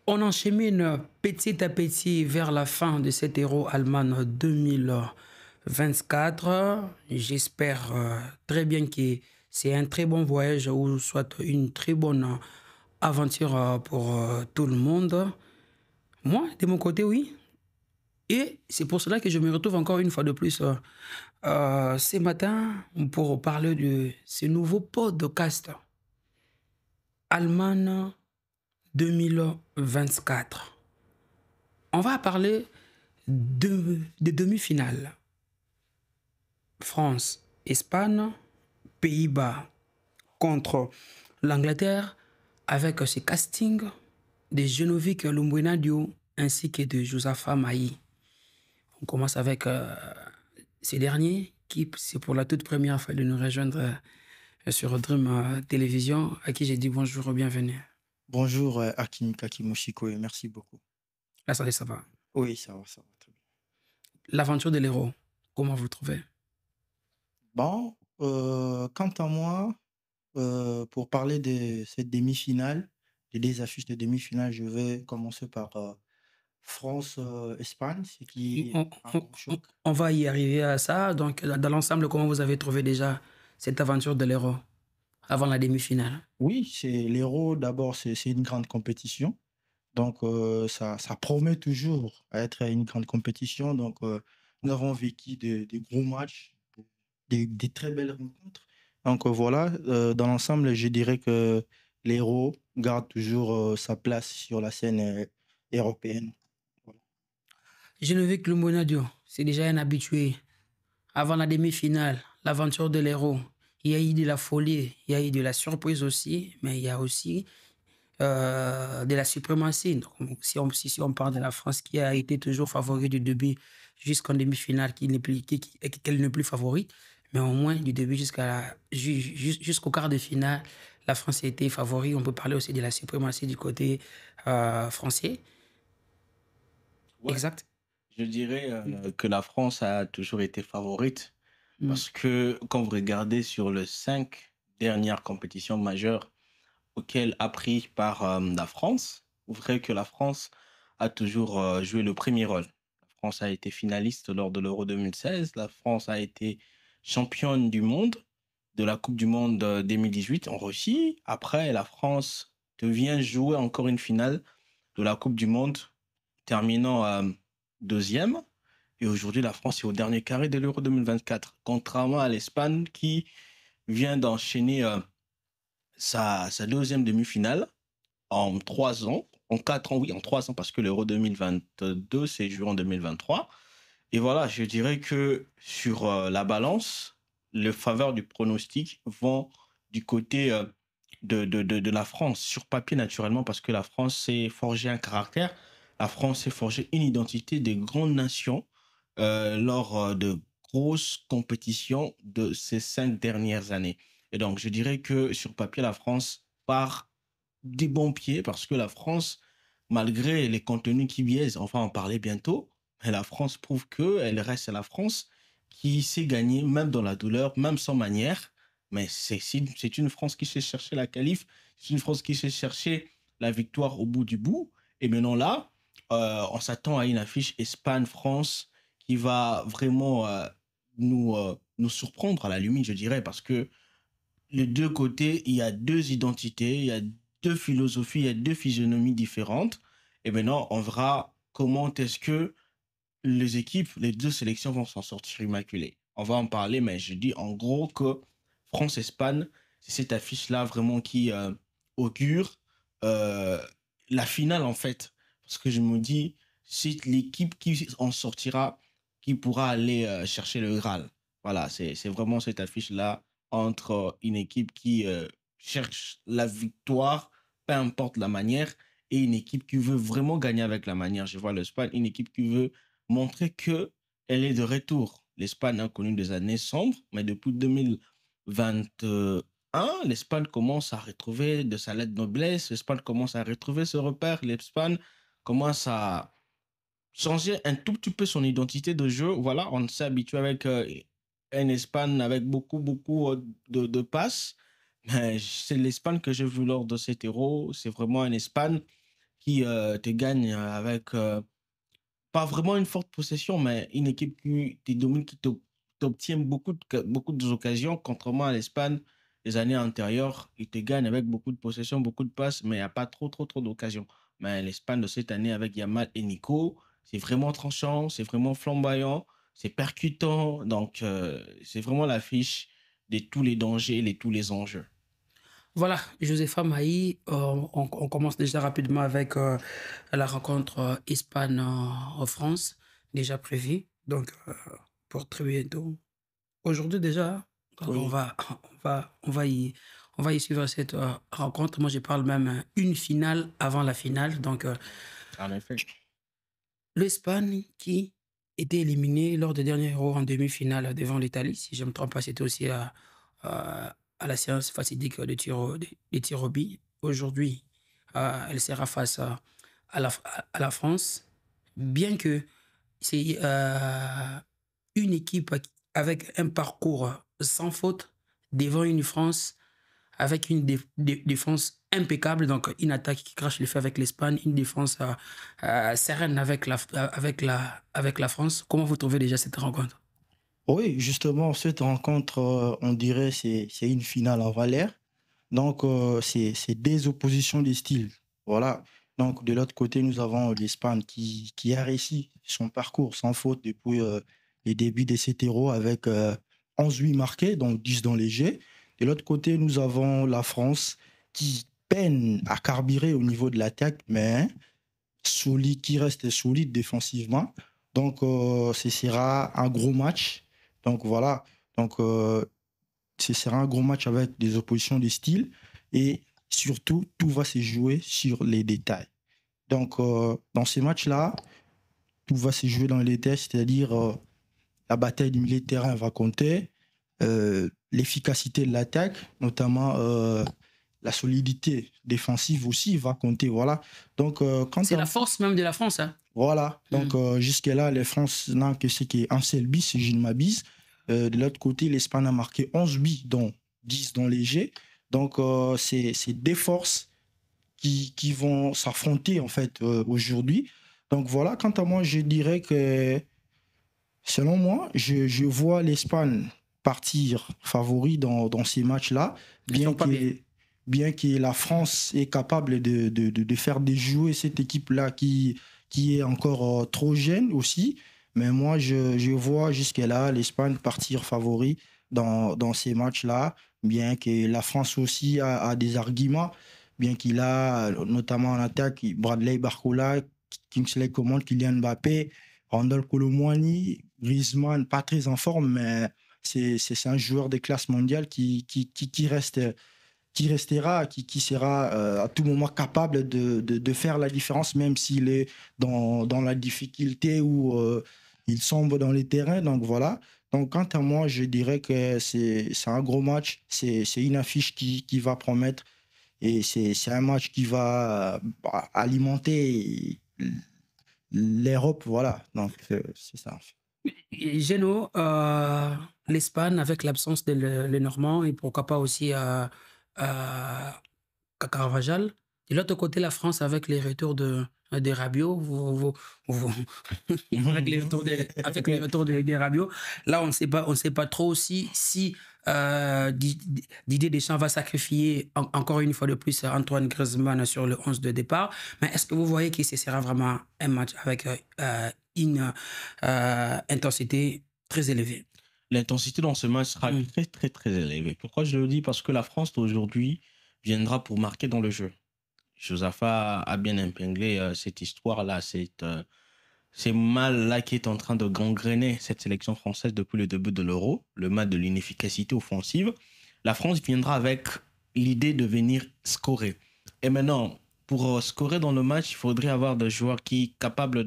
On enchemine petit à petit vers la fin de cet Euro Allemagne 2024. J'espère très bien que c'est un très bon voyage ou soit une très bonne aventure pour tout le monde. Moi, de mon côté, oui. Et c'est pour cela que je me retrouve encore une fois de plus ce matin pour parler de ce nouveau podcast Allemagne 2024. On va parler des demi-finales. France, Espagne, Pays-Bas contre l'Angleterre avec ce casting de Genovic Lumbuenadio ainsi que de Josafa Maï. On commence avec ces derniers qui, c'est pour la toute première fois de nous rejoindre sur Dream Télévision, à qui j'ai dit bonjour, bienvenue. Bonjour, Hakim Kakimoshiko, et merci beaucoup. Là, ça va. Oui, ça va très bien. L'aventure de l'héros, comment vous le trouvez? Bon, quant à moi, pour parler de cette demi-finale, des deux affiches de demi-finale, je vais commencer par France-Espagne, ce qui est On, un on- gros choc. on va y arriver à ça. Donc, dans l'ensemble, comment vous avez trouvé déjà cette aventure de l'héros avant la demi-finale? Oui, c'est l'Euro, d'abord, c'est une grande compétition. Donc, ça promet toujours à être une grande compétition. Donc, nous avons vécu des gros matchs, des très belles rencontres. Donc, voilà, dans l'ensemble, je dirais que l'Hérault garde toujours sa place sur la scène européenne. Voilà. Geneviève Lumbonadio, c'est déjà un habitué. Avant la demi-finale, l'aventure de l'héros, il y a eu de la folie, il y a eu de la surprise aussi, mais il y a aussi de la suprématie. Donc, si on parle de la France qui a été toujours favori du début jusqu'en demi-finale, qu'elle n'est plus favorite, mais au moins du début jusqu'au quart de finale, la France a été favori. On peut parler aussi de la suprématie du côté français. Ouais, Exact. je dirais que la France a toujours été favorite Mm. parce que quand vous regardez sur les 5 dernières compétitions majeures auxquelles a pris part la France, vous verrez que la France a toujours joué le premier rôle. La France a été finaliste lors de l'Euro 2016, la France a été championne du monde de la Coupe du Monde 2018 en Russie. Après, la France devient jouer encore une finale de la Coupe du Monde, terminant deuxième. Et aujourd'hui, la France est au dernier carré de l'Euro 2024, contrairement à l'Espagne qui vient d'enchaîner sa deuxième demi-finale en 3 ans, en 4 ans, oui, en 3 ans, parce que l'Euro 2022 s'est joué en 2023. Et voilà, je dirais que sur la balance, les faveurs du pronostic vont du côté de la France, sur papier naturellement, parce que la France s'est forgé un caractère, la France s'est forgé une identité de grande nation lors de grosses compétitions de ces 5 dernières années. Et donc, je dirais que sur papier, la France part des bons pieds parce que la France, malgré les contenus qui biaisent, on va en parler bientôt, mais la France prouve qu'elle reste la France qui sait gagner même dans la douleur, même sans manière. Mais c'est une France qui sait chercher la qualif, c'est une France qui sait chercher la victoire au bout du bout. Et maintenant là, on s'attend à une affiche Espagne-France qui va vraiment nous surprendre à la limite, je dirais, parce que les deux côtés, il y a deux identités, il y a deux philosophies, il y a deux physionomies différentes. Et maintenant, on verra comment est-ce que les équipes, les deux sélections vont s'en sortir immaculées. On va en parler, mais je dis en gros que France-Espagne, c'est cette affiche-là vraiment qui augure euh, la finale en fait. Parce que je me dis, c'est l'équipe qui en sortira qui pourra aller chercher le Graal. Voilà, c'est vraiment cette affiche-là entre une équipe qui cherche la victoire, peu importe la manière, et une équipe qui veut vraiment gagner avec la manière. Je vois l'Espagne, une équipe qui veut montrer que elle est de retour. L'Espagne a connu des années sombres, mais depuis 2021, l'Espagne commence à retrouver de sa lettre de noblesse, l'Espagne commence à retrouver ses repères, l'Espagne commence à changer un tout petit peu son identité de jeu. Voilà, on s'est habitué avec une Espagne avec beaucoup de passes. Mais c'est l'Espagne que j'ai vu lors de cet Euro. C'est vraiment une Espagne qui te gagne avec pas vraiment une forte possession, mais une équipe qui te domine, qui t'obtient beaucoup d'occasions, contrairement à l'Espagne les années antérieures, ils te gagnent avec beaucoup de possession, beaucoup de passes, mais il n'y a pas trop d'occasions. Mais l'Espagne de cette année avec Yamal et Nico, c'est vraiment tranchant, c'est vraiment flamboyant, c'est percutant, donc c'est vraiment l'affiche de tous les dangers, tous les enjeux. Voilà, Josepha Maï, on commence déjà rapidement avec la rencontre Espagne-France, déjà prévue, donc pour très bientôt. Aujourd'hui déjà, donc Oui, on va y suivre cette rencontre. Moi, je parle même une finale avant la finale. Donc, en effet. l'Espagne qui était éliminée lors des derniers Euro en demi-finale devant l'Italie. Si je ne me trompe pas, c'était aussi à la séance fatidique des tirs au but. Aujourd'hui, elle sera face à la France, bien que c'est une équipe avec un parcours sans faute devant une France avec une défense impeccable, donc une attaque qui crache le feu avec l'Espagne, une défense sereine avec la France. Comment vous trouvez déjà cette rencontre? Oui, justement, cette rencontre, on dirait, c'est une finale en Valère. Donc, c'est des oppositions de styles. Voilà. Donc, de l'autre côté, nous avons l'Espagne qui a réussi son parcours sans faute depuis les débuts de cet Euro avec 11 buts marqués, donc 10 dans les jets. De l'autre côté, nous avons la France qui peine à carburer au niveau de l'attaque, mais solide, qui reste solide défensivement. Donc, ce sera un gros match. Donc, voilà. Donc, ce sera un gros match avec des oppositions de style. Et surtout, tout va se jouer sur les détails. Donc, dans ces matchs-là, tout va se jouer dans les détails, c'est-à-dire la bataille du milieu de terrain va compter, l'efficacité de l'attaque, notamment la solidité défensive aussi va compter. Voilà. Donc, c'est la force même de la France. Hein. Voilà. Donc, jusque-là, les France n'ont que ce qui est un seul but, si je ne m'abuse. De l'autre côté, l'Espagne a marqué 11 buts, dont 10 dans les jets. Donc, c'est des forces qui vont s'affronter, en fait, aujourd'hui. Donc, voilà. Quant à moi, je dirais que, selon moi, je vois l'Espagne partir favori dans ces matchs-là, bien que la France est capable de faire déjouer cette équipe-là qui est encore trop jeune aussi. Mais moi, je vois jusque-là l'Espagne partir favori dans ces matchs-là, bien que la France aussi a des arguments, bien qu'il a notamment en attaque Bradley Barcola, Kingsley Coman, Kylian Mbappé, Randall Kolo Muani, Griezmann, pas très en forme, mais c'est un joueur de classe mondiale qui restera, qui sera à tout moment capable de faire la différence, même s'il est dans la difficulté ou il sombre dans les terrains. Donc voilà. Donc quant à moi, je dirais que c'est un gros match. C'est une affiche qui va promettre. Et c'est un match qui va alimenter l'Europe. Voilà. Donc c'est ça. Geno, l'Espagne avec l'absence de le Normand et pourquoi pas aussi Carvajal. De l'autre côté, la France avec les retours de Rabiot, avec les retours des Rabiot. Là, on ne sait pas trop aussi si Didier Deschamps va sacrifier encore une fois de plus Antoine Griezmann sur le 11 de départ. Mais est-ce que vous voyez que ce sera vraiment un match avec une intensité très élevée? L'intensité dans ce match sera très élevée. Pourquoi je le dis? Parce que la France d'aujourd'hui viendra pour marquer dans le jeu. Josapha a bien épinglé cette histoire-là, c'est mal-là qui est en train de gangréner cette sélection française depuis le début de l'Euro, le mal de l'inefficacité offensive. La France viendra avec l'idée de venir scorer. Et maintenant, pour scorer dans le match, il faudrait avoir des joueurs qui sont capables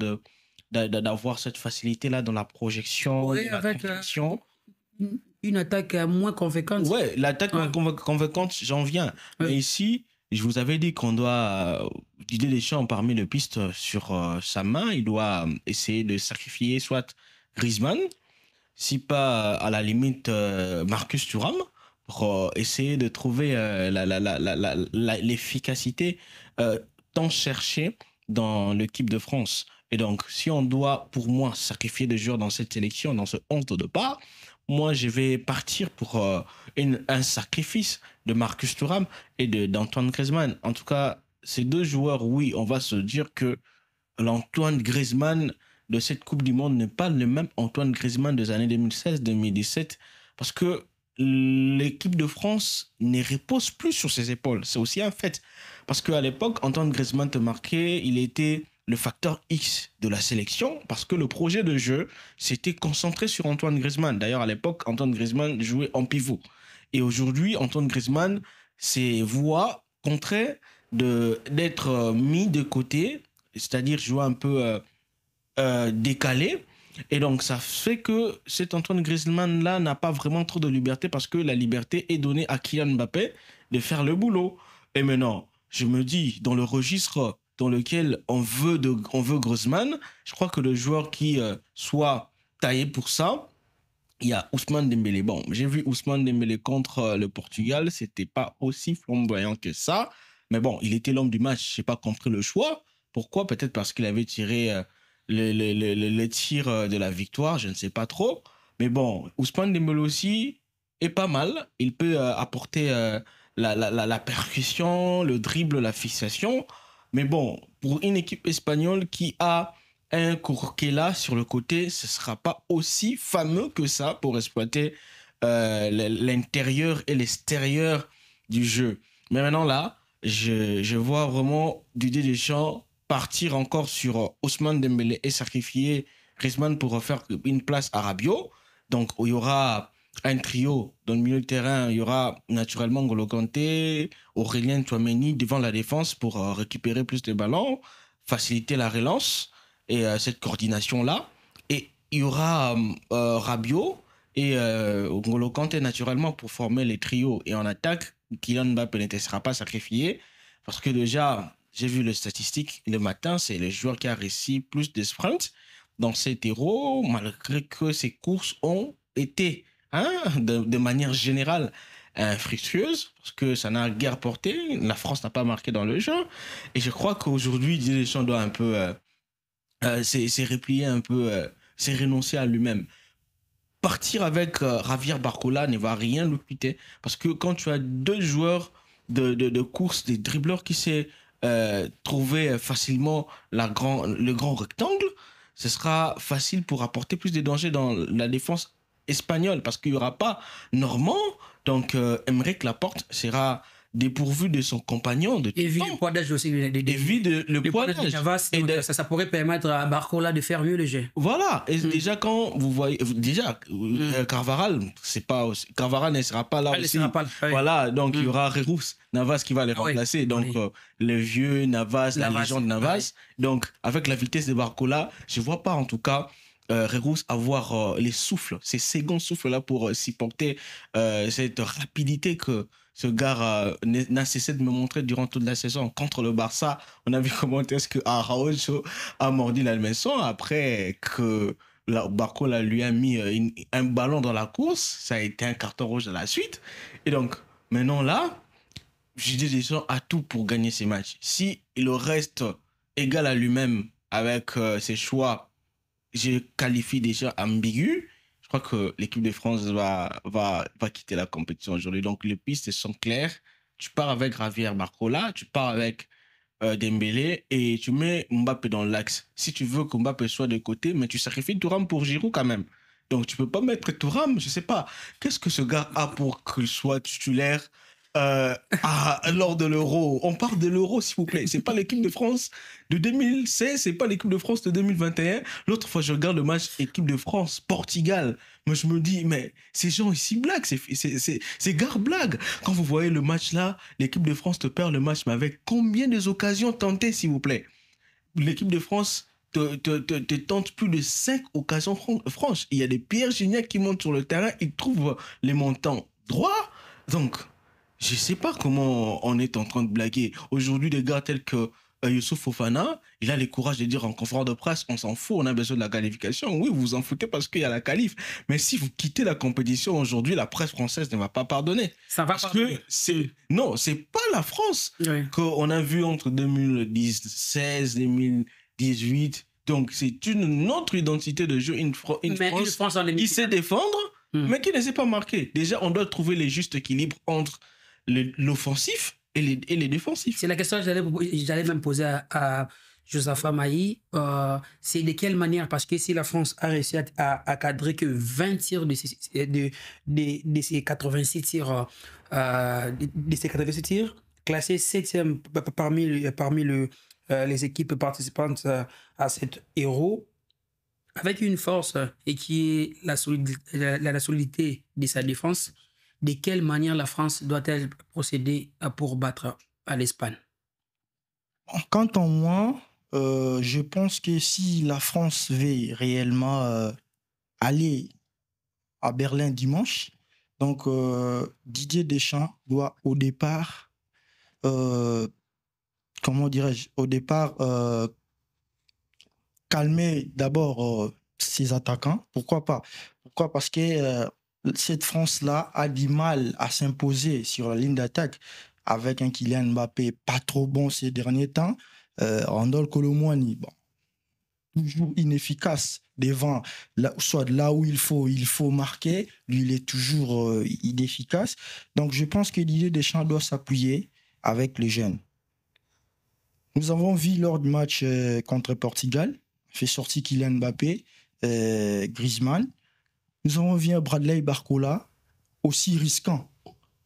d'avoir cette facilité-là dans la projection, Oui, la avec conviction. une attaque moins convaincante. Ouais, l'attaque moins convaincante, j'en viens. Mais ici, je vous avais dit qu'on doit... Didier Deschamps, parmi les pistes sur sa main, il doit essayer de sacrifier soit Griezmann, si pas à la limite Marcus Thuram, pour essayer de trouver l'efficacité tant cherchée dans l'équipe de France. Et donc, si on doit, pour moi, sacrifier des joueurs dans cette sélection, dans ce 11 de départ, moi, je vais partir pour un sacrifice de Marcus Thuram et d'Antoine Griezmann. En tout cas, ces deux joueurs, oui, on va se dire que l'Antoine Griezmann de cette Coupe du Monde n'est pas le même Antoine Griezmann des années 2016-2017 parce que l'équipe de France ne repose plus sur ses épaules. C'est aussi un fait. Parce qu'à l'époque, Antoine Griezmann te marquait, il était le facteur X de la sélection parce que le projet de jeu s'était concentré sur Antoine Griezmann. D'ailleurs, à l'époque, Antoine Griezmann jouait en pivot. Et aujourd'hui, Antoine Griezmann s'est voit contraint d'être mis de côté, c'est-à-dire jouer un peu décalé. Et donc, ça fait que cet Antoine Griezmann-là n'a pas vraiment trop de liberté parce que la liberté est donnée à Kylian Mbappé de faire le boulot. Et maintenant, je me dis, dans le registre dans lequel on veut Griezmann, je crois que le joueur qui soit taillé pour ça, il y a Ousmane Dembélé. Bon, j'ai vu Ousmane Dembélé contre le Portugal, c'était pas aussi flamboyant que ça. Mais bon, il était l'homme du match, j'ai pas compris le choix. Pourquoi? Peut-être parce qu'il avait tiré le tir de la victoire, je ne sais pas trop. Mais bon, Ousmane Dembélé aussi est pas mal. Il peut apporter la percussion, le dribble, la fixation. Mais bon, pour une équipe espagnole qui a un Courquella sur le côté, ce ne sera pas aussi fameux que ça pour exploiter l'intérieur et l'extérieur du jeu. Mais maintenant là, je vois vraiment Didier Deschamps partir encore sur Ousmane Dembélé et sacrifier Griezmann pour refaire une place à Rabiot. Donc il y aura un trio dans le milieu de terrain, il y aura naturellement N'Golo Kanté, Aurélien Tchouaméni devant la défense pour récupérer plus de ballons, faciliter la relance et cette coordination-là. Et il y aura Rabiot et N'Golo Kanté naturellement pour former les trios. Et en attaque, Kylian Mbappé ne sera pas sacrifié parce que déjà, j'ai vu les statistiques le matin, c'est le joueur qui a réussi plus de sprints dans ces héros, malgré que ses courses ont été de manière générale fructueuse, parce que ça n'a guère porté. La France n'a pas marqué dans le jeu. Et je crois qu'aujourd'hui, Didier Deschamps doit un peu s'est replié un peu, s'est renoncé à lui-même. Partir avec Javier Barcola ne va rien lui coûter, parce que quand tu as deux joueurs de course, des dribbleurs qui s'est trouver facilement le grand rectangle, ce sera facile pour apporter plus de danger dans la défense espagnole parce qu'il n'y aura pas Normand. Donc, Aymeric Laporte sera dépourvu de son compagnon de tout Et le poids d'âge aussi. le poids d'âge. Ça pourrait permettre à Barcola de faire mieux le jeu. Voilà. Et déjà, quand vous voyez... Déjà, Carvajal, Carvajal ne sera pas là aussi. Voilà. Donc, il y aura Jesús Navas qui va les remplacer. Donc, le vieux Navas, la légende Navas. Donc, avec la vitesse de Barcola, je ne vois pas en tout cas Jesús avoir les souffles, ces seconds souffles-là pour supporter cette rapidité que ce gars n'a cessé de me montrer durant toute la saison. Contre le Barça, on a vu comment est-ce que Araujo a mordu la leçon après que Barcola lui a mis un ballon dans la course. Ça a été un carton rouge à la suite. Et donc, maintenant là, Didier Deschamps a tout pour gagner ces matchs. Si il reste égal à lui-même avec ses choix, je qualifie déjà ambigu. Je crois que l'équipe de France va quitter la compétition aujourd'hui. Donc, les pistes sont claires. Tu pars avec Javier Barcola, tu pars avec Dembélé et tu mets Mbappé dans l'axe. Si tu veux que Mbappé soit de côté, mais tu sacrifies Thuram pour Giroud quand même. Donc, tu peux pas mettre Thuram, je sais pas. Qu'est-ce que ce gars a pour qu'il soit titulaire lors de l'Euro? On parle de l'Euro, s'il vous plaît. C'est pas l'équipe de France de 2016, c'est pas l'équipe de France de 2021. L'autre fois, je regarde le match équipe de France, Portugal. Moi, je me dis, mais ces gens ici blaguent, c'est gars blagues. Quand vous voyez le match là, l'équipe de France te perd le match, mais avec combien d'occasions tentées, s'il vous plaît? L'équipe de France te tente plus de 5 occasions franches. Il y a des Pierre Gignac qui montent sur le terrain, ils trouvent les montants droits. Donc, je sais pas comment on est en train de blaguer. Aujourd'hui, des gars tels que Youssouf Fofana, il a le courage de dire en conférence de presse, on s'en fout, on a besoin de la qualification. Oui, vous vous en foutez parce qu'il y a la qualif. Mais si vous quittez la compétition aujourd'hui, la presse française ne va pas pardonner. Ça va Parce pardonner. que c'est pas la France Oui. qu'on a vu entre 2016, 2018. Donc, c'est une autre identité de jeu, une Mais une France France en qui demi-finale. sait défendre, Hmm. mais qui ne sait pas marquer. Déjà, on doit trouver le juste équilibre entre l'offensif et les défensifs. C'est la question que j'allais même poser à Josapha Maï. C'est de quelle manière? Parce que si la France a réussi à cadrer que 20 tirs de ces 86 tirs, classé 7e parmi les équipes participantes à cet Euro, avec une force et qui est la solidité de sa défense, de quelle manière la France doit-elle procéder pour battre à l'Espagne? Quant à moi, je pense que si la France veut réellement aller à Berlin dimanche, donc Didier Deschamps doit au départ, comment dirais-je, au départ calmer d'abord ses attaquants. Pourquoi pas? Pourquoi? Parce que cette France-là a du mal à s'imposer sur la ligne d'attaque avec un Kylian Mbappé pas trop bon ces derniers temps. Randal Kolo Muani, bon, toujours inefficace devant, soit là où il faut marquer, lui il est toujours inefficace. Donc je pense que Didier Deschamps doit s'appuyer avec les jeunes. Nous avons vu lors du match contre Portugal, fait sortir Kylian Mbappé, Griezmann. Nous avons vu un Bradley Barcola aussi risquant.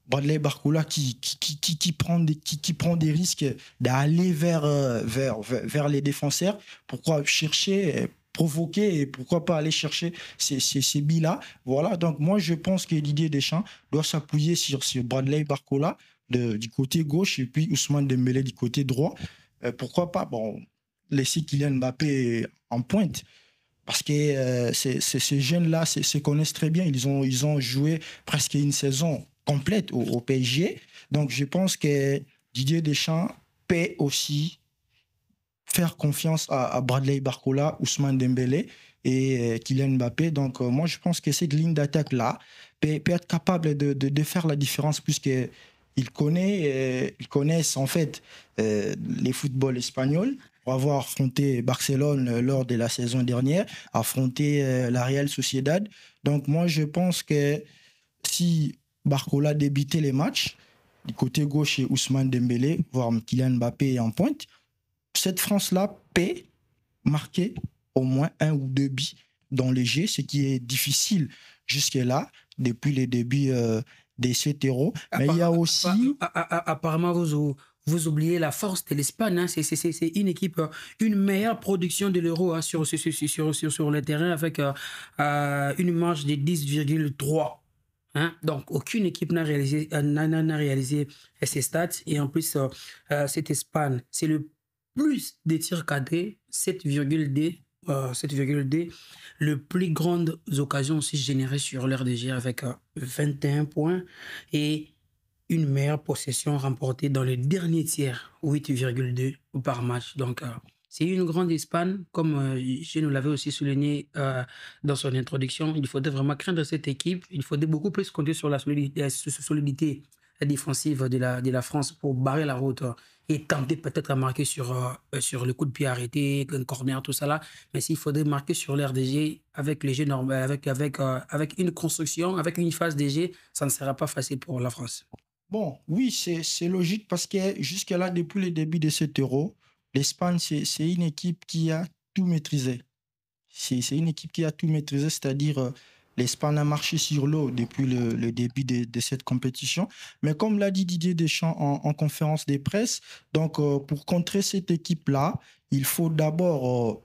Bradley Barcola qui prend des risques d'aller vers les défenseurs. Pourquoi chercher, provoquer et pourquoi pas aller chercher ces billes-là. Voilà, donc moi je pense que Didier Deschamps doit s'appuyer sur Bradley Barcola du côté gauche et puis Ousmane Dembélé du côté droit. Pourquoi pas laisser Kylian Mbappé en pointe, parce que ces jeunes-là se connaissent très bien. Ils ont joué presque une saison complète au PSG. Donc je pense que Didier Deschamps peut aussi faire confiance à Bradley Barcola, Ousmane Dembélé et Kylian Mbappé. Donc moi je pense que cette ligne d'attaque-là peut être capable de faire la différence, puisque ils connaissent en fait les footballs espagnols, pour avoir affronté Barcelone lors de la saison dernière, affronté la Real Sociedad. Donc moi je pense que si Barcola débutait les matchs, du côté gauche et Ousmane Dembélé, voire Kylian Mbappé en pointe, cette France-là peut marquer au moins 1 ou 2 buts dans les jeux, ce qui est difficile jusque-là, depuis les débuts des 7 euros. Mais il y a aussi... Apparemment, vous oubliez la force de l'Espagne. Hein. C'est une équipe, une meilleure production de l'Euro hein, sur le terrain, avec une marge de 10,3. Hein? Donc, aucune équipe n'a réalisé ces stats. Et en plus, cette Espagne, c'est le plus de tirs cadrés, 7,2. Le plus grandes occasions aussi générées sur l'heure de jeu avec 21 points et une meilleure possession remportée dans le dernier tiers, 8,2 par match. Donc, c'est une grande Espagne, comme je nous l'avais aussi souligné dans son introduction. Il faudrait vraiment craindre cette équipe. Il faudrait beaucoup plus compter sur la solidité défensive de la France pour barrer la route et tenter peut-être à marquer sur le coup de pied arrêté, un corner, tout ça là. Mais s'il faudrait marquer sur l'air des jeux avec les jeux normaux, avec une construction, avec une phase des jeux, ça ne sera pas facile pour la France. Bon, oui, c'est logique, parce que jusque-là, depuis le début de cet Euro, l'Espagne, c'est une équipe qui a tout maîtrisé. C'est une équipe qui a tout maîtrisé, c'est-à-dire l'Espagne a marché sur l'eau depuis le début de cette compétition. Mais comme l'a dit Didier Deschamps en conférence de presse, donc pour contrer cette équipe-là, il faut d'abord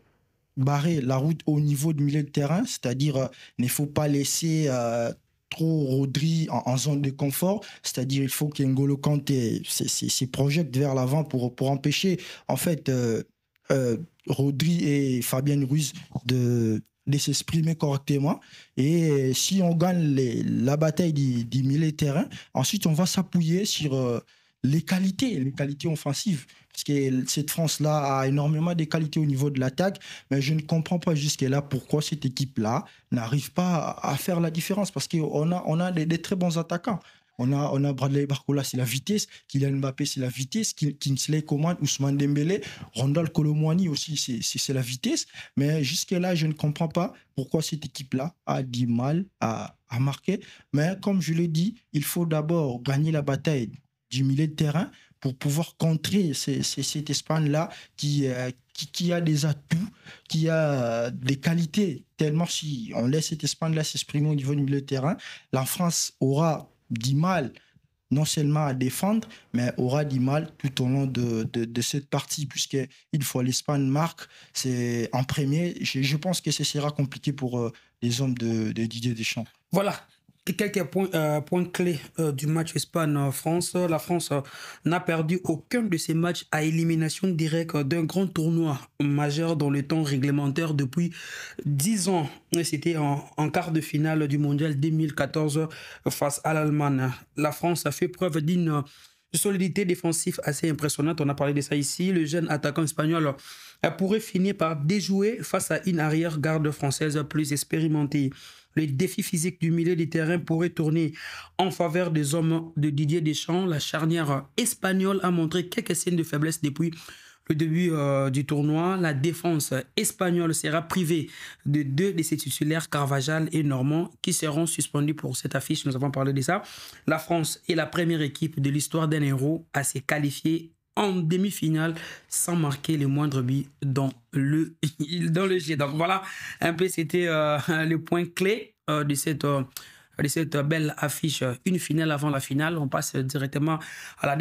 barrer la route au niveau du milieu de terrain, c'est-à-dire il ne faut pas laisser trop Rodri en zone de confort, c'est-à-dire il faut qu'N'Golo Kanté se projette vers l'avant pour empêcher en fait Rodri et Fabien Ruiz de s'exprimer correctement. Et si on gagne la bataille du milieu de terrain, ensuite on va s'appuyer sur les qualités offensives. Parce que cette France-là a énormément de qualités au niveau de l'attaque, mais je ne comprends pas jusque-là pourquoi cette équipe-là n'arrive pas à faire la différence. Parce qu'on a des très bons attaquants. On a Bradley Barcola, c'est la vitesse. Kylian Mbappé, c'est la vitesse. Kingsley Coman, Ousmane Dembélé, Randall Kolo Muani aussi, c'est la vitesse. Mais jusque-là, je ne comprends pas pourquoi cette équipe-là a du mal à marquer. Mais comme je l'ai dit, il faut d'abord gagner la bataille du milieu de terrain pour pouvoir contrer cette Espagne-là qui a des atouts, qui a des qualités. Tellement si on laisse cette Espagne-là s'exprimer au niveau du milieu de terrain, la France aura du mal non seulement à défendre, mais aura du mal tout au long de cette partie, puisque une fois l'Espagne marque, c'est en premier. Je pense que ce sera compliqué pour les hommes de Didier Deschamps. Voilà. Et quelques points clés du match Espagne-France. La France n'a perdu aucun de ses matchs à élimination directe d'un grand tournoi majeur dans le temps réglementaire depuis 10 ans. C'était en quart de finale du mondial 2014 face à l'Allemagne. La France a fait preuve d'une solidité défensive assez impressionnante. On a parlé de ça ici. Le jeune attaquant espagnol pourrait finir par déjouer face à une arrière-garde française plus expérimentée. Le défi physique du milieu de terrain pourrait tourner en faveur des hommes de Didier Deschamps. La charnière espagnole a montré quelques signes de faiblesse depuis le début du tournoi. La défense espagnole sera privée de 2 de ses titulaires, Carvajal et Normand, qui seront suspendus pour cette affiche. Nous avons parlé de ça. La France est la première équipe de l'histoire d'un Euro à se qualifier en demi-finale sans marquer le moindre but dans le jeu. Donc voilà, un peu c'était le point clé de cette belle affiche. Une finale avant la finale. On passe directement à la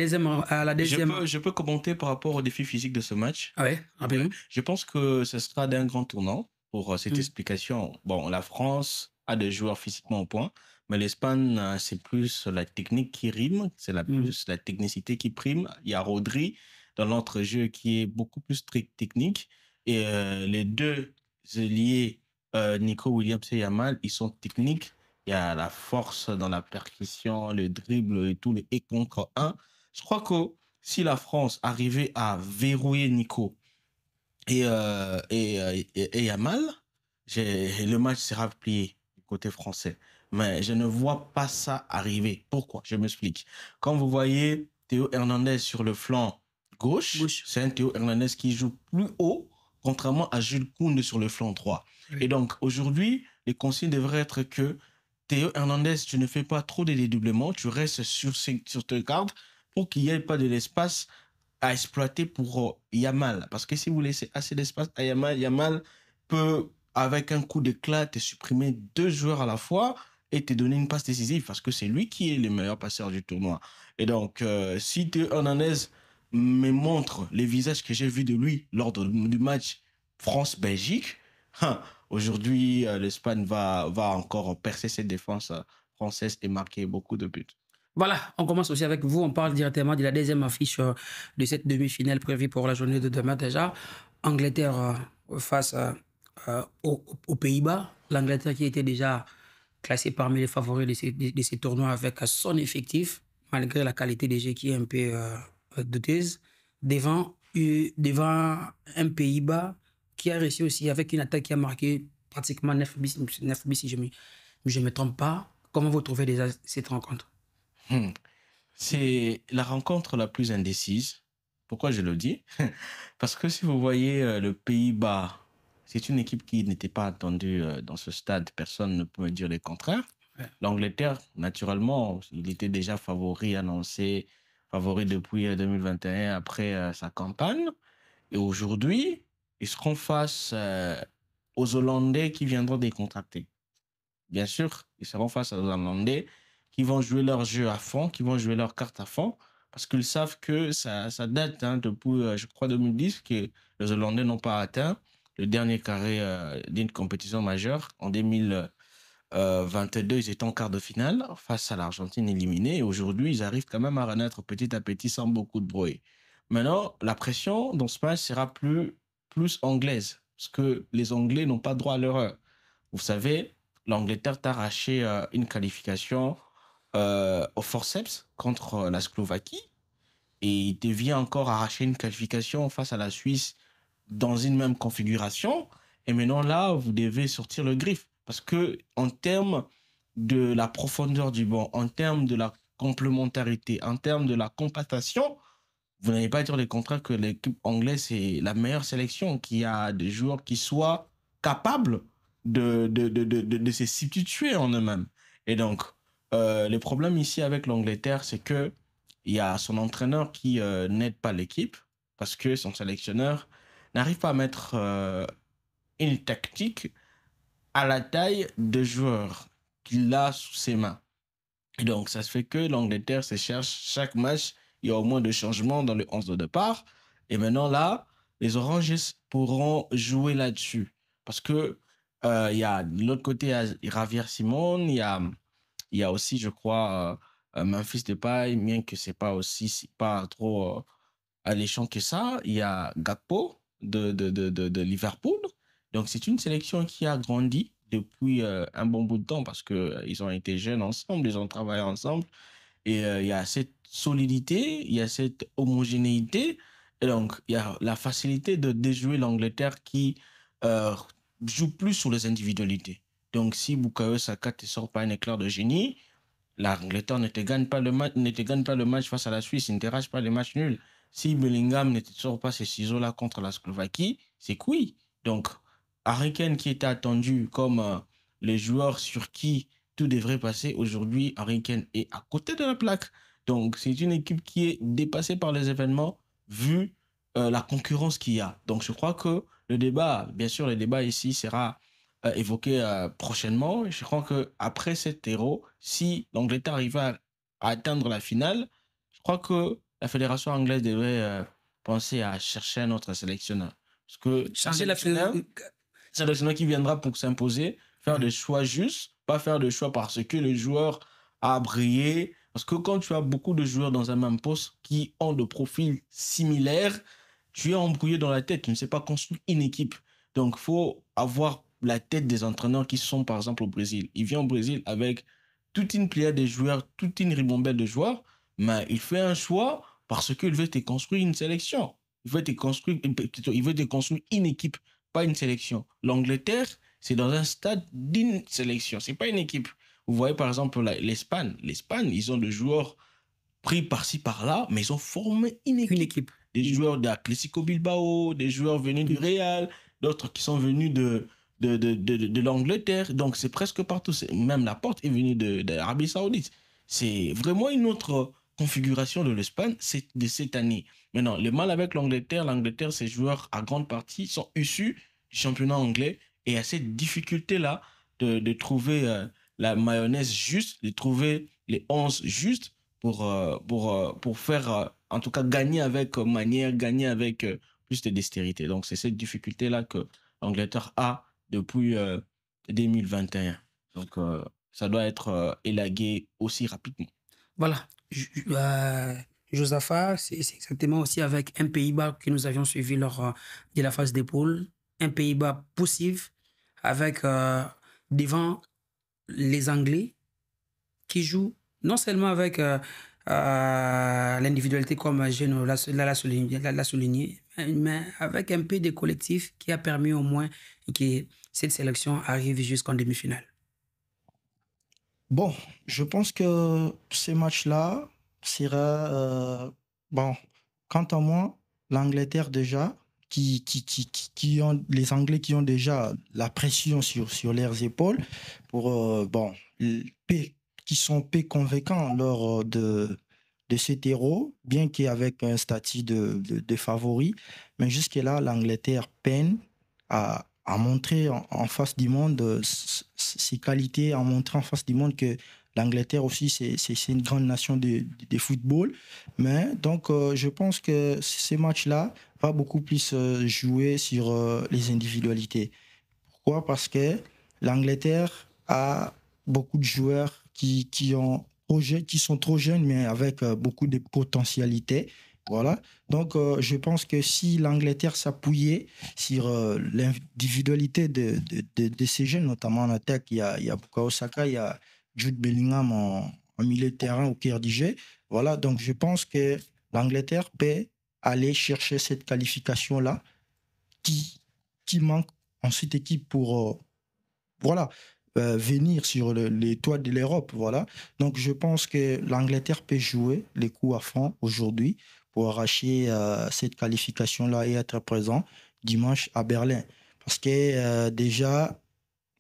deuxième. Je peux commenter par rapport au défi physique de ce match. Ah ouais, rapidement. Je pense que ce sera d'un grand tournant pour cette explication. Bon, la France a des joueurs physiquement au point, mais l'Espagne, c'est plus la technique qui rime, c'est plus la technicité qui prime. Il y a Rodri dans l'entrejeu qui est beaucoup plus technique. Et les deux ailiers, Nico Williams et Yamal, ils sont techniques. Il y a la force dans la percussion, le dribble et tout, le et contre un. Je crois que si la France arrivait à verrouiller Nico et Yamal, le match sera plié du côté français. Mais je ne vois pas ça arriver. Pourquoi? Je m'explique. Quand vous voyez Théo Hernandez sur le flanc gauche. C'est un Théo Hernandez qui joue plus haut, contrairement à Jules Koundé sur le flanc droit. Oui. Et donc, aujourd'hui, les consignes devraient être que Théo Hernandez, tu ne fais pas trop de dédoublements, tu restes sur tes gardes pour qu'il n'y ait pas de l'espace à exploiter pour Yamal. Parce que si vous laissez assez d'espace à Yamal, Yamal peut, avec un coup d'éclat, te supprimer 2 joueurs à la fois et te donner une passe décisive parce que c'est lui qui est le meilleur passeur du tournoi. Et donc, si Théo Hernandez me montre les visages que j'ai vus de lui lors du match France-Belgique, aujourd'hui, l'Espagne va encore percer cette défense française et marquer beaucoup de buts. Voilà, on commence aussi avec vous. On parle directement de la deuxième affiche de cette demi-finale prévue pour la journée de demain déjà. Angleterre face aux Pays-Bas. L'Angleterre qui était déjà classée parmi les favoris de ces tournois avec son effectif, malgré la qualité des jeux qui est un peu douteuse, devant un Pays-Bas qui a réussi aussi avec une attaque qui a marqué pratiquement 9 buts si je me trompe pas. Comment vous trouvez déjà cette rencontre? C'est la rencontre la plus indécise. Pourquoi je le dis? Parce que si vous voyez le Pays-Bas, c'est une équipe qui n'était pas attendue dans ce stade. Personne ne peut me dire le contraire. Ouais. L'Angleterre, naturellement, il était déjà favori annoncé, favori depuis 2021 après sa campagne. Et aujourd'hui, ils seront face aux Hollandais qui viendront décontracter. Bien sûr, ils seront face aux Hollandais qui vont jouer leur jeu à fond, qui vont jouer leur carte à fond, parce qu'ils savent que ça date depuis, je crois, 2010, que les Hollandais n'ont pas atteint le dernier carré d'une compétition majeure. En 2022, ils étaient en quart de finale face à l'Argentine éliminée. Et aujourd'hui, ils arrivent quand même à renaître petit à petit sans beaucoup de bruit. Maintenant, la pression dans ce match sera plus anglaise, parce que les Anglais n'ont pas droit à l'erreur. Vous savez, l'Angleterre t'a arraché une qualification au forceps contre la Slovaquie. et devient encore arracher une qualification face à la Suisse dans une même configuration. Et maintenant, là, vous devez sortir le griffe. Parce que en termes de la profondeur du banc, en termes de la complémentarité, en termes de la compactation, vous n'allez pas dire le contraire que l'équipe anglaise c'est la meilleure sélection, qui a des joueurs qui soient capables de se substituer en eux-mêmes. Et donc, le problème ici avec l'Angleterre, c'est que il y a son entraîneur qui n'aide pas l'équipe parce que son sélectionneur n'arrive pas à mettre une tactique à la taille de joueurs qu'il a sous ses mains. Et donc, ça se fait que l'Angleterre se cherche chaque match, il y a au moins 2 changements dans le 11 de départ. Et maintenant, là, les Oranges pourront jouer là-dessus. Parce que il y a de l'autre côté, il y a Javier Simon, il y a aussi, je crois, Memphis Depay, bien que c'est pas aussi, c'est pas trop alléchant que ça. Il y a Gakpo de Liverpool. Donc, c'est une sélection qui a grandi depuis un bon bout de temps parce qu'ils ont été jeunes ensemble, ils ont travaillé ensemble. Et il y a cette solidité, il y a cette homogénéité. Et donc, il y a la facilité de déjouer l'Angleterre qui euh, joue plus sur les individualités. Donc, si Bukayo Saka ne te sort pas un éclair de génie, l'Angleterre ne te gagne pas le match, ne te gagne pas le match face à la Suisse, ne te rage pas le match nul. Si Bellingham ne te sort pas ces ciseaux-là contre la Slovaquie, c'est cuit. Donc, Harry Kane qui était attendu comme le joueur sur qui tout devrait passer, aujourd'hui, Harry Kane est à côté de la plaque. Donc, c'est une équipe qui est dépassée par les événements vu la concurrence qu'il y a. Donc, je crois que le débat, bien sûr, le débat ici sera évoqué prochainement. Je crois qu'après cet héros, si l'Angleterre arrive à atteindre la finale, je crois que la fédération anglaise devrait penser à chercher un autre sélectionneur. Parce que Changer la sélectionneur qui viendra pour s'imposer, faire des choix justes, pas faire de choix parce que le joueur a brillé. Parce que quand tu as beaucoup de joueurs dans un même poste qui ont de profils similaires, tu es embrouillé dans la tête. Tu ne sais pas construire une équipe. Donc, il faut avoir la tête des entraîneurs qui sont, par exemple, au Brésil. Il vient au Brésil avec toute une pléiade de joueurs, toute une ribambelle de joueurs, mais il fait un choix parce qu'il veut te construire une sélection. Il veut te construire, il veut te construire une équipe, pas une sélection. L'Angleterre, c'est dans un stade d'une sélection. C'est pas une équipe. Vous voyez, par exemple, l'Espagne. L'Espagne, ils ont des joueurs pris par-ci, par-là, mais ils ont formé une équipe. Des joueurs d'Atlético Bilbao, des joueurs venus du Real, d'autres qui sont venus de l'Angleterre. Donc, c'est presque partout. Même la porte est venue d'Arabie Saoudite. C'est vraiment une autre configuration de l'Espagne de cette année. Maintenant, le mal avec l'Angleterre, ces joueurs, à grande partie, sont issus du championnat anglais et à cette difficulté-là de trouver la mayonnaise juste, de trouver les 11 justes pour faire, en tout cas, gagner avec manière, gagner avec plus de dextérité. Donc, c'est cette difficulté-là que l'Angleterre a depuis 2021. Donc, ça doit être élagué aussi rapidement. Voilà. Josaphat, c'est exactement aussi avec un Pays-Bas que nous avions suivi lors de la phase d'épaule. Un Pays-Bas poussif avec devant les Anglais qui jouent non seulement avec l'individualité comme Geno l'a souligné, mais avec un peu de collectif qui a permis au moins que cette sélection arrive jusqu'en demi-finale. Bon, je pense que ces matchs-là sera bon. Quant à moi, l'Angleterre déjà, qui ont les Anglais qui ont déjà la pression sur leurs épaules pour qui sont peu convaincants lors de cet héros, bien qu'avec un statut de favori, mais jusque-là, l'Angleterre peine à montrer en face du monde ses qualités, à montrer en face du monde que l'Angleterre aussi, c'est une grande nation de football. Mais donc, je pense que ces matchs-là vont beaucoup plus jouer sur les individualités. Pourquoi? Parce que l'Angleterre a beaucoup de joueurs qui sont trop jeunes, mais avec beaucoup de potentialités. Voilà. Donc, je pense que si l'Angleterre s'appuyait sur l'individualité de ces jeunes, notamment en attaque, il y a Bukayo Saka, il y a Jude Bellingham en milieu de terrain au cœur du jeu. Voilà. Donc, je pense que l'Angleterre peut aller chercher cette qualification-là qui manque en cette équipe pour voilà, venir sur les toits de l'Europe. Voilà. Donc, je pense que l'Angleterre peut jouer les coups à fond aujourd'hui pour arracher cette qualification-là et être présent dimanche à Berlin. Parce que déjà,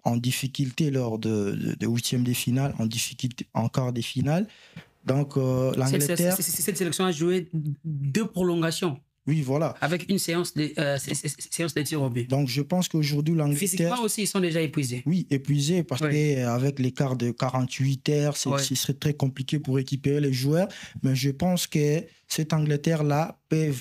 en difficulté lors de huitièmes de finale, en difficulté en quart de finale, donc l'Angleterre... Cette sélection a joué 2 prolongations. Oui, voilà. Avec une séance de tir au but. Donc, je pense qu'aujourd'hui, l'Angleterre... Physiquement aussi, ils sont déjà épuisés. Oui, épuisés parce qu'avec l'écart de 48 heures, ce serait très compliqué pour récupérer les joueurs. Mais je pense que cette Angleterre-là peut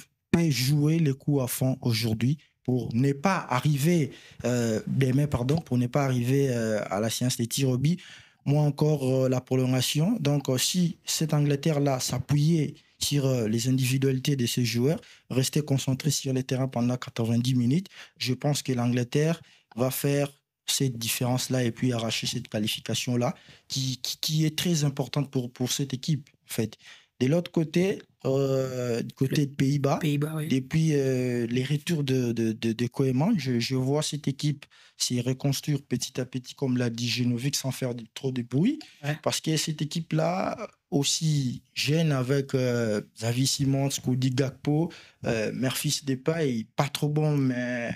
jouer les coups à fond aujourd'hui pour ne pas arriver pour ne pas arriver à la séance des tirs au but. Moi encore, la prolongation. Donc, si cette Angleterre-là s'appuyait sur les individualités de ces joueurs, rester concentré sur le terrain pendant 90 minutes, je pense que l'Angleterre va faire cette différence-là et puis arracher cette qualification-là qui est très importante pour cette équipe, en fait. De l'autre côté, du côté de Pays-Bas, oui. depuis les retours de Koeman, je vois cette équipe s'y reconstruire petit à petit, comme l'a dit Genovic, sans faire trop de bruit. Ouais. Parce que cette équipe-là, aussi jeune avec Xavi Simons, Cody Gakpo, Memphis Depay, pas trop bon, mais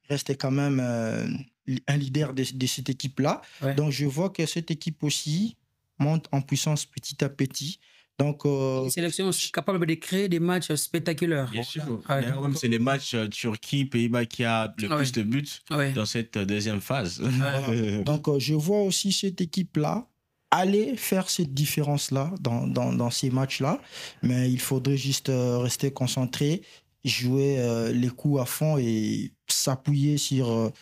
reste quand même un leader de cette équipe-là. Ouais. Donc, je vois que cette équipe aussi monte en puissance petit à petit. Donc, les sélections sont capables de créer des matchs spectaculaires. Bien sûr. Ouais. C'est les matchs Turquie-Pays-Bas qui a le plus de buts dans cette deuxième phase. Voilà. Donc, je vois aussi cette équipe-là aller faire cette différence-là dans ces matchs-là. Mais il faudrait juste rester concentré, jouer les coups à fond et s'appuyer sur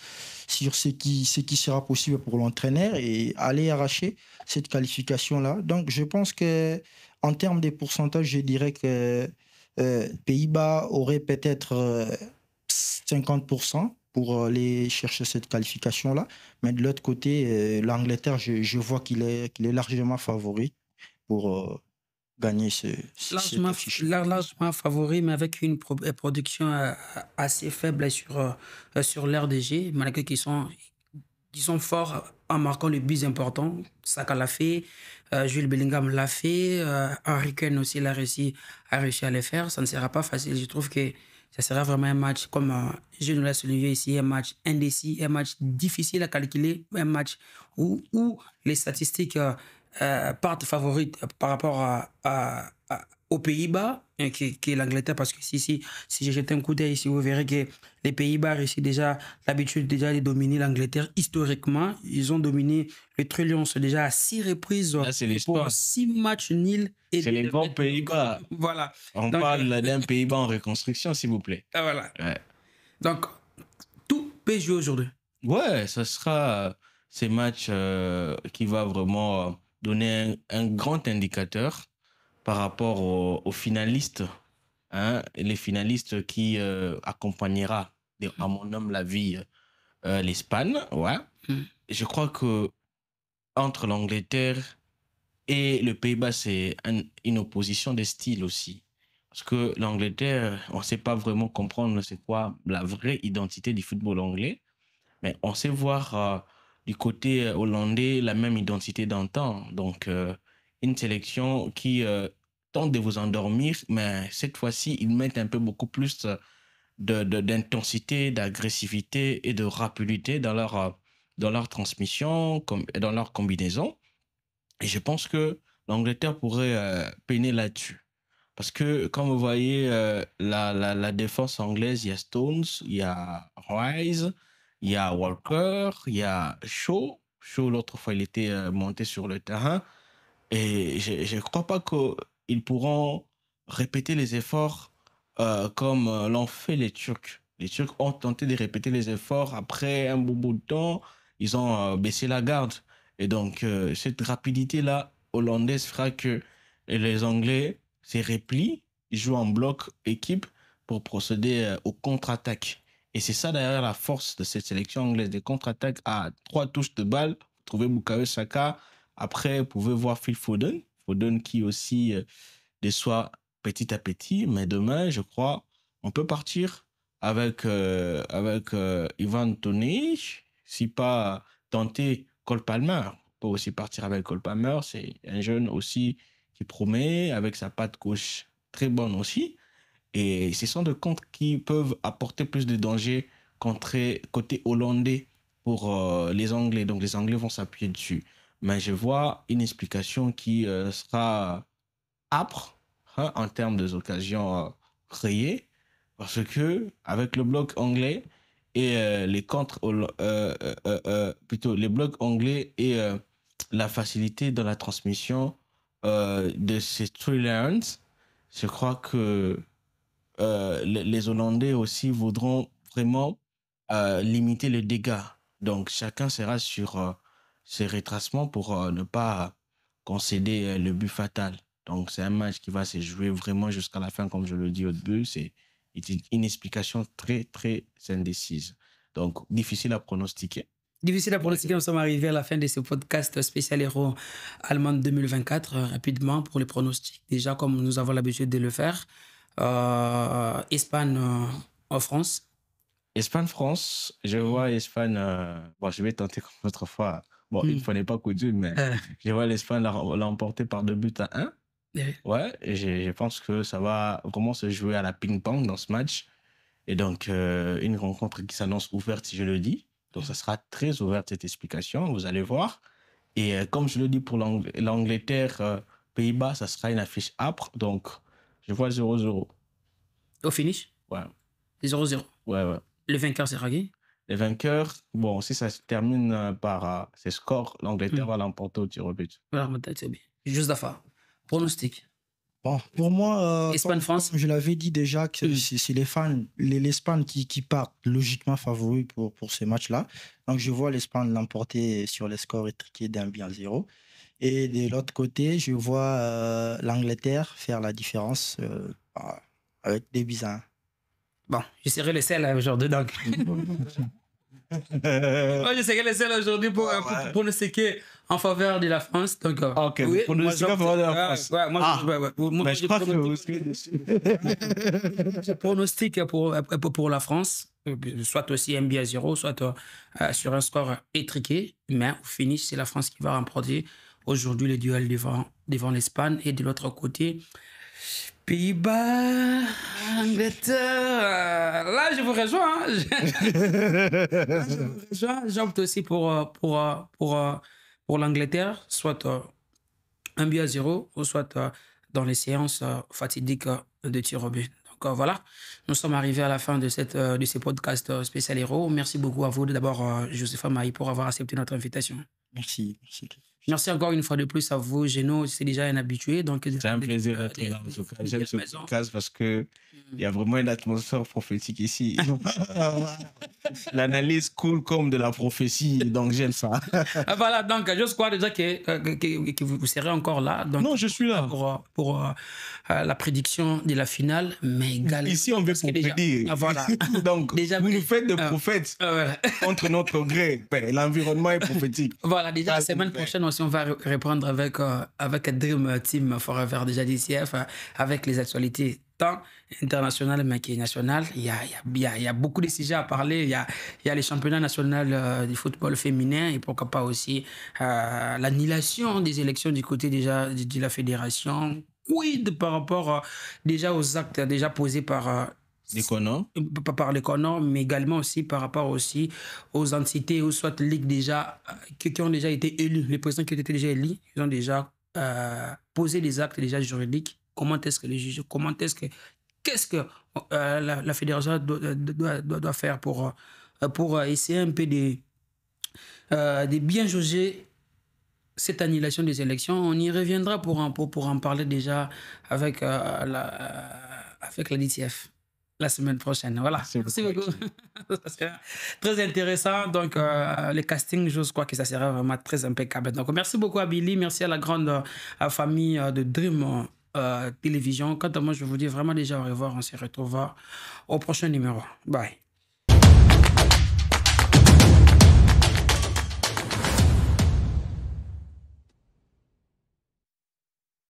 ce qui sera possible pour l'entraîneur et aller arracher cette qualification-là. Donc, je pense que en termes de pourcentage, je dirais que Pays-Bas aurait peut-être 50% pour aller chercher cette qualification-là. Mais de l'autre côté, l'Angleterre, je vois qu'il est largement favori pour gagner largement favori, mais avec une production assez faible sur l'ère de jeu, malgré qu'ils sont forts en marquant les buts importants. Saka l'a fait, Jules Bellingham l'a fait, Harry Kane aussi a réussi à les faire. Ça ne sera pas facile. Je trouve que ça sera vraiment un match, comme je nous l'ai souligné ici, un match indécis, un match difficile à calculer, un match où les statistiques partent favorites par rapport aux Pays-Bas, qui est l'Angleterre, parce que si je jette un coup d'œil ici, vous verrez que les Pays-Bas réussissent déjà l'habitude de dominer l'Angleterre. Historiquement, ils ont dominé le Trillions déjà à 6 reprises. Là, c'est pour 6 matchs nuls. C'est les bons Pays-Bas. Voilà. On parle d'un Pays-Bas en reconstruction, s'il vous plaît. Voilà. Ouais. Donc, tout peut jouer aujourd'hui. Ouais, ce sera ces matchs qui va vraiment donner un grand indicateur par rapport aux finalistes, hein, les finalistes qui accompagnera, à mon homme, la vie, l'Espagne. Ouais. Je crois que entre l'Angleterre et le Pays-Bas, c'est une opposition de style aussi. Parce que l'Angleterre, on ne sait pas vraiment comprendre c'est quoi la vraie identité du football anglais, mais on sait voir du côté hollandais la même identité d'antan. Donc, une sélection qui tente de vous endormir, mais cette fois-ci, ils mettent un peu beaucoup plus d'intensité, d'agressivité et de rapidité dans leur transmission, dans leur combinaison. Et je pense que l'Angleterre pourrait peiner là-dessus. Parce que, comme vous voyez, la défense anglaise, il y a Stones, il y a Rice, il y a Walker, il y a Shaw. Shaw, l'autre fois, il était monté sur le terrain. Et je ne crois pas qu'ils pourront répéter les efforts comme l'ont fait les Turcs. Les Turcs ont tenté de répéter les efforts. Après un bon bout de temps, ils ont baissé la garde. Et donc, cette rapidité-là hollandaise fera que les Anglais se replient, ils jouent en bloc équipe pour procéder aux contre-attaques. Et c'est ça d'ailleurs la force de cette sélection anglaise, des contre-attaques à 3 touches de balle. Vous trouvez Bukayo Saka. Après, vous pouvez voir Phil Foden qui aussi déçoit petit à petit. Mais demain, je crois, on peut partir avec Ivan Toney, si pas tenter Cole Palmer. On peut aussi partir avec Cole Palmer. C'est un jeune aussi qui promet, avec sa patte gauche très bonne aussi. Et ce sont des comptes qui peuvent apporter plus de danger côté hollandais pour les Anglais. Donc, les Anglais vont s'appuyer dessus. Mais je vois une explication qui sera âpre hein, en termes d'occasions créées. Parce que avec le bloc anglais et plutôt les blocs anglais et la facilité dans la transmission de ces three lions, je crois que les Hollandais aussi voudront vraiment limiter les dégâts. Donc, chacun sera sur ses retracements pour ne pas concéder le but fatal. Donc, c'est un match qui va se jouer vraiment jusqu'à la fin, comme je le dis au début. C'est une explication très, très indécise. Donc, difficile à pronostiquer. Difficile à pronostiquer, nous sommes arrivés à la fin de ce podcast spécial Héros allemand 2024. Rapidement, pour les pronostics, déjà comme nous avons l'habitude de le faire. Espagne en France. Espagne-France, je vois Espagne... Bon, je vais tenter comme l'autre fois. Bon, il ne fallait pas coutume, mais je vois l'Espagne l'emporter par 2-1. Ouais, et je pense que ça va vraiment se jouer à la ping-pong dans ce match. Et donc, une rencontre qui s'annonce ouverte, si je le dis. Donc, ça sera très ouverte, cette explication, vous allez voir. Et comme je le dis pour l'Angleterre, Pays-Bas, ça sera une affiche âpre. Donc, je vois 0-0. Au finish? Ouais. 0-0? Ouais. Le vainqueur sera qui? Le vainqueur, bon, si ça se termine par ces scores, l'Angleterre va l'emporter au tir au but. Voilà, c'est bien. Juste d'affaire. Pronostic. Bon, pour moi, Espagne-France. comme je l'avais dit déjà, que c'est l'Espagne qui part logiquement favori pour ce match-là. Donc, je vois l'Espagne l'emporter sur les scores étriqués d'1-0. Et de l'autre côté, je vois l'Angleterre faire la différence avec 2-1. Bon, je serai le seul aujourd'hui, donc. Moi, je serai le seul aujourd'hui pour pronostiquer en faveur de la France. Donc, ok, oui, pronostiquer en faveur de la France. Moi, je pense que je pronostique pour la France, soit aussi 1-0, soit sur un score étriqué. Mais au finish, c'est la France qui va remporter aujourd'hui le duel devant l'Espagne. Et de l'autre côté, Pays-Bas, Angleterre. Là, je vous rejoins. J'opte aussi pour l'Angleterre, soit 1-0, ou soit dans les séances fatidiques de tir au but. Donc voilà, nous sommes arrivés à la fin de ce podcast spécial Héros. Merci beaucoup à vous d'abord, Josepha Maï, pour avoir accepté notre invitation. Merci. Merci encore une fois de plus à vous, Géno. C'est déjà un habitué. C'est un plaisir d'être là. J'aime ce podcast parce qu'il y a vraiment une atmosphère prophétique ici. L'analyse coule comme de la prophétie, donc j'aime ça. Voilà, donc je crois déjà que vous serez encore là. Donc, non, je suis là. Pour la prédiction de la finale, mais également... Ici, on veut prédire. Voilà. Donc, déjà, vous nous faites des prophètes contre notre gré. L'environnement est prophétique. Voilà, déjà la semaine prochaine aussi, on va répondre avec Dream Team Forever déjà DCF, avec les actualités tant internationales mais qui est nationales. Il y a beaucoup de sujets à parler. Il y a les championnats nationaux du football féminin et pourquoi pas aussi l'annulation des élections du côté déjà de la fédération. Quid par rapport déjà aux actes déjà posés par les Connors, mais également aussi par rapport aussi aux entités ou soit ligues déjà qui ont déjà été élus, les présidents qui ont été déjà élus, ils ont déjà posé des actes déjà juridiques. Comment est-ce que les juges, qu'est-ce que la fédération doit faire pour essayer un peu de bien jauger cette annulation des élections. On y reviendra pour en parler déjà avec la DTF la semaine prochaine. Voilà. Merci beaucoup. Très intéressant. Donc, le casting, je crois que ça sera vraiment très impeccable. Donc, merci beaucoup à Billy. Merci à la grande famille de Dream Télévision. Quant à moi, je vous dis vraiment déjà au revoir. On se retrouve au prochain numéro. Bye.